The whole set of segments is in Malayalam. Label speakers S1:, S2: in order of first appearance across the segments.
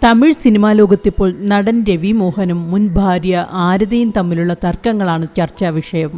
S1: തമിഴ് സിനിമാ ലോകത്തിപ്പോൾ നടൻ രവി മോഹനും മുൻ ഭാര്യ ആരതിയും തമ്മിലുള്ള തർക്കങ്ങളാണ് ചർച്ചാ വിഷയം.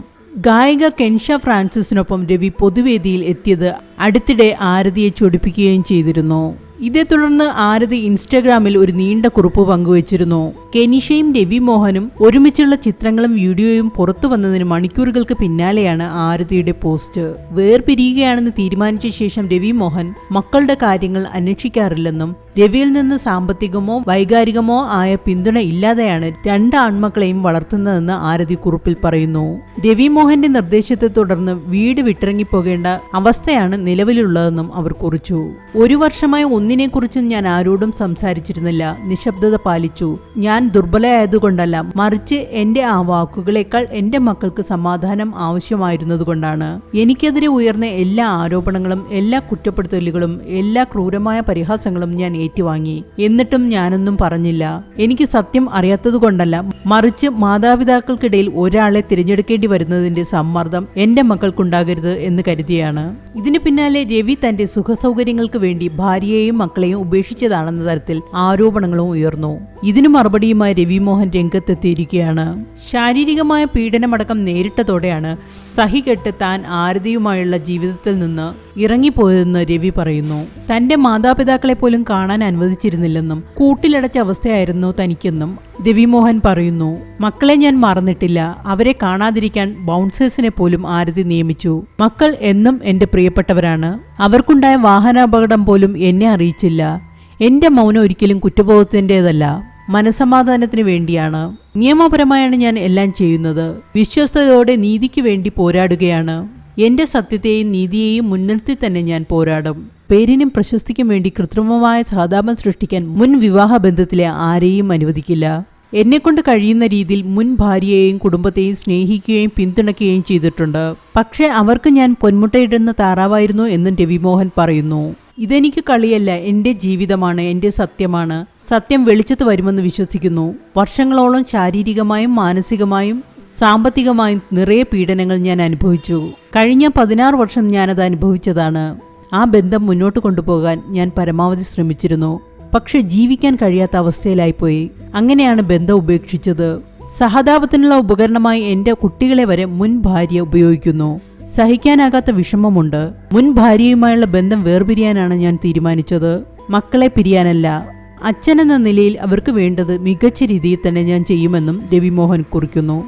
S1: ഗായിക കെൻഷ ഫ്രാൻസിസിനൊപ്പം രവി പൊതുവേദിയിൽ എത്തിയത് അടുത്തിടെ ആരതിയെ ചൊടിപ്പിക്കുകയും ചെയ്തിരുന്നു. ഇതേ തുടർന്ന് ആരതി ഇൻസ്റ്റഗ്രാമിൽ ഒരു നീണ്ട കുറിപ്പ് പങ്കുവച്ചിരുന്നു. കെനിഷയും രവി മോഹനും ഒരുമിച്ചുള്ള ചിത്രങ്ങളും വീഡിയോയും പുറത്തു വന്നതിന് മണിക്കൂറുകൾക്ക് പിന്നാലെയാണ് ആരതിയുടെ പോസ്റ്റ്. വേർപിരിയുകയാണെന്ന് തീരുമാനിച്ച ശേഷം രവി മോഹൻ മക്കളുടെ കാര്യങ്ങൾ അന്വേഷിക്കാറില്ലെന്നും രവിയിൽ നിന്ന് സാമ്പത്തികമോ വൈകാരികമോ ആയ പിന്തുണ ഇല്ലാതെയാണ് രണ്ട് ആൺമക്കളെയും വളർത്തുന്നതെന്ന് ആരതി കുറിപ്പിൽ പറയുന്നു. രവി മോഹന്റെ നിർദ്ദേശത്തെ തുടർന്ന് വീട് വിട്ടിറങ്ങിപ്പോകേണ്ട അവസ്ഥയാണ് നിലവിലുള്ളതെന്നും അവർ കുറിച്ചു. ഒരു വർഷമായി ഒന്നിനെക്കുറിച്ചും ഞാൻ ആരോടും സംസാരിച്ചിരുന്നില്ല, നിശബ്ദത പാലിച്ചു. ഞാൻ ദുർബലയായതുകൊണ്ടല്ല, മറിച്ച് എന്റെ ആ വാക്കുകളേക്കാൾ എന്റെ മക്കൾക്ക് സമാധാനം ആവശ്യമായിരുന്നതുകൊണ്ടാണ്. എനിക്കെതിരെ ഉയർന്ന എല്ലാ ആരോപണങ്ങളും എല്ലാ കുറ്റപ്പെടുത്തലുകളും എല്ലാ ക്രൂരമായ പരിഹാസങ്ങളും ഞാൻ ഏറ്റുവാങ്ങി. എന്നിട്ടും ഞാനൊന്നും പറഞ്ഞില്ല. എനിക്ക് സത്യം അറിയാത്തതുകൊണ്ടല്ല, മറിച്ച് മാതാപിതാക്കൾക്കിടയിൽ ഒരാളെ തിരഞ്ഞെടുക്കേണ്ടി വരുന്നതിന്റെ സമ്മർദ്ദം എന്റെ മക്കൾക്കുണ്ടാകരുത് എന്ന് കരുതിയാണ്. ഇതിന് പിന്നാലെ രവി തന്റെ സുഖസൗകര്യങ്ങൾക്ക് വേണ്ടി ഭാര്യയെയും മക്കളെയും ഉപേക്ഷിച്ചതാണെന്ന തരത്തിൽ ആരോപണങ്ങളും ഉയർന്നു. ഇതിനു മറുപടിയുമായി രവി മോഹൻ രംഗത്തെത്തിയിരിക്കുകയാണ്. ശാരീരികമായ പീഡനമടക്കം നേരിട്ടതോടെയാണ് സഹികെട്ട് താൻ ആരതിയുമായുള്ള ജീവിതത്തിൽ നിന്ന് ഇറങ്ങിപ്പോയതെന്ന് രവി പറയുന്നു. തന്റെ മാതാപിതാക്കളെ പോലും കാണാൻ അനുവദിച്ചിരുന്നില്ലെന്നും കൂട്ടിലടച്ച അവസ്ഥയായിരുന്നു തനിക്കെന്നും രവി മോഹൻ പറയുന്നു. മക്കളെ ഞാൻ മറന്നിട്ടില്ല. അവരെ കാണാതിരിക്കാൻ ബൗൺസേഴ്സിനെ പോലും ആരതി നിയമിച്ചു. മക്കൾ എന്നും എന്റെ പ്രിയപ്പെട്ടവരാണ്. അവർക്കുണ്ടായ വാഹനാപകടം പോലും എന്നെ അറിയിച്ചില്ല. എന്റെ മൗനം ഒരിക്കലും കുറ്റബോധത്തിൻ്റെതല്ല, മനസമാധാനത്തിന് വേണ്ടിയാണ്. നിയമപരമായാണ് ഞാൻ എല്ലാം ചെയ്യുന്നത്. വിശ്വസ്തയോടെ നീതിക്ക് വേണ്ടി പോരാടുകയാണ്. എന്റെ സത്യത്തെയും നീതിയെയും മുൻനിർത്തി തന്നെ ഞാൻ പോരാടും. പേരിനും പ്രശസ്തിക്കും വേണ്ടി കൃത്രിമമായ സഹതാപം സൃഷ്ടിക്കാൻ മുൻ വിവാഹ ബന്ധത്തിലെ ആരെയും അനുവദിക്കില്ല. എന്നെക്കൊണ്ട് കഴിയുന്ന രീതിയിൽ മുൻ ഭാര്യയെയും കുടുംബത്തെയും സ്നേഹിക്കുകയും പിന്തുണയ്ക്കുകയും ചെയ്തിട്ടുണ്ട്. പക്ഷേ അവർക്ക് ഞാൻ പൊന്മുട്ടയിടുന്ന താറാവായിരുന്നു എന്നും രവി മോഹൻ പറയുന്നു. ഇതെനിക്ക് കളിയല്ല, എന്റെ ജീവിതമാണ്, എന്റെ സത്യമാണ്. സത്യം വെളിച്ചത്ത് വരുമെന്ന് വിശ്വസിക്കുന്നു. വർഷങ്ങളോളം ശാരീരികമായും മാനസികമായും സാമ്പത്തികമായും നിറയെ പീഡനങ്ങൾ ഞാൻ അനുഭവിച്ചു. കഴിഞ്ഞ 16 വർഷം ഞാനത് അനുഭവിച്ചതാണ്. ആ ബന്ധം മുന്നോട്ട് കൊണ്ടുപോകാൻ ഞാൻ പരമാവധി ശ്രമിച്ചിരുന്നു. പക്ഷെ ജീവിക്കാൻ കഴിയാത്ത അവസ്ഥയിലായിപ്പോയി. അങ്ങനെയാണ് ബന്ധം ഉപേക്ഷിച്ചത്. സഹതാപത്തിനുള്ള ഉപകരണമായി എന്റെ കുട്ടികളെ വരെ മുൻ ഭാര്യ ഉപയോഗിക്കുന്നു. സഹിക്കാനാകാത്ത വിഷമമുണ്ട്. മുൻ ഭാര്യയുമായുള്ള ബന്ധം വേർപിരിയാനാണ് ഞാൻ തീരുമാനിച്ചത്, മക്കളെ പിരിയാനല്ല. അച്ഛനെന്ന നിലയിൽ അവർക്ക് വേണ്ടത് മികച്ച രീതിയിൽ തന്നെ ഞാൻ ചെയ്യുമെന്നും രവി മോഹൻ കുറിക്കുന്നു.